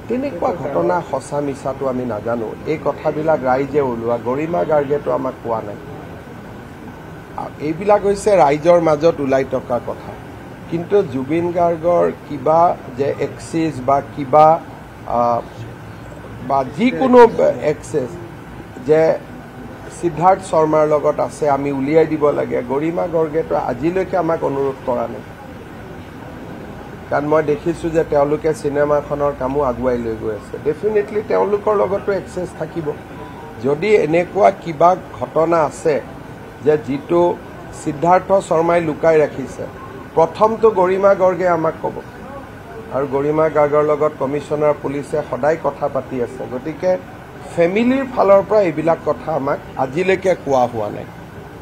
তেনেকুৱা ঘটনা সঁচা মিছাটো আমি নাজানো এই কথাবিলাক ৰাইজে ওলোৱা গৰিমা গাৰ্গেতো আমাক কোৱা নাই এইবিলাক হৈছে ৰাইজৰ মাজত ওলাই থকা কথা কিন্তু জুবিন গাৰ্গৰ কিবা যে এক্সিছ বা কিবা বা যিকোনো এক্সেছ যে সিদ্ধাৰ্থ শৰ্মাৰ লগত আছে আমি উলিয়াই দিব লাগে গৰিমা গাৰ্গেতো আজিলৈকে আমাক অনুৰোধ কৰা নাই কাৰণ মই দেখিছোঁ যে তেওঁলোকে চিনেমাখনৰ কামো আগুৱাই লৈ গৈ আছে ডেফিনেটলি তেওঁলোকৰ লগতো এক্সেছ থাকিব যদি এনেকুৱা কিবা ঘটনা আছে যে যিটো সিদ্ধাৰ্থ শৰ্মাই লুকাই ৰাখিছে প্ৰথমটো গৰিমা গাৰ্গে আমাক ক'ব আৰু গৰিমা গাৰ্গৰ লগত কমিশনাৰ পুলিচে সদায় কথা পাতি আছে গতিকে ফেমিলিৰ ফালৰ পৰা এইবিলাক কথা আমাক আজিলৈকে কোৱা হোৱা নাই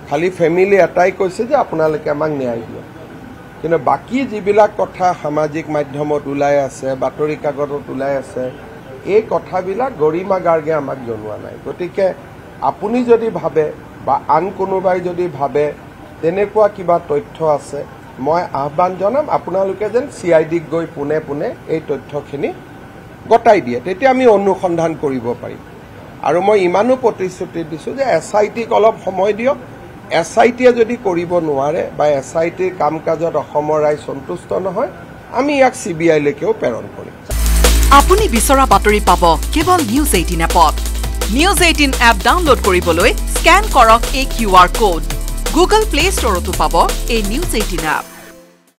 খালি ফেমিলি এটাই কৈছে যে আপোনালোকে আমাক ন্যায় দিয়ক কিন্তু বাকি যিবিলাক কথা সামাজিক মাধ্যমত ওলাই আছে বাতৰি কাকতত ওলাই আছে এই কথাবিলাক গৰিমা গাৰ্গে আমাক জনোৱা নাই গতিকে আপুনি যদি ভাবে বা আন কোনোবাই যদি ভাবে তেনেকুৱা কিবা তথ্য আছে মই আহ্বান জনাম আপোনালোকে যেন CIDক গৈ পুনে পুনে এই তথ্যখিনি গটাই দিয়ে তেতিয়া আমি অনুসন্ধান কৰিব পাৰিম আৰু মই ইমানো প্ৰতিশ্ৰুতি দিছোঁ যে SITক অলপ সময় দিয়ক SITয়ে যদি কৰিব নোৱাৰে বা SITৰ কাম কাজত অসমৰ ৰাইজ সন্তুষ্ট নহয় আমি ইয়াক CBI লৈকেও প্ৰেৰণ কৰিম আপুনি বিচৰা বাতৰি পাব কেৱল নিউজ 18 এপত নিউজ 18 এপ ডাউনলোড কৰিবলৈ স্ক্যান কৰক এই QR কোড গুগল প্লে ষ্টৰতো পাব এই নিউজ 18 এপ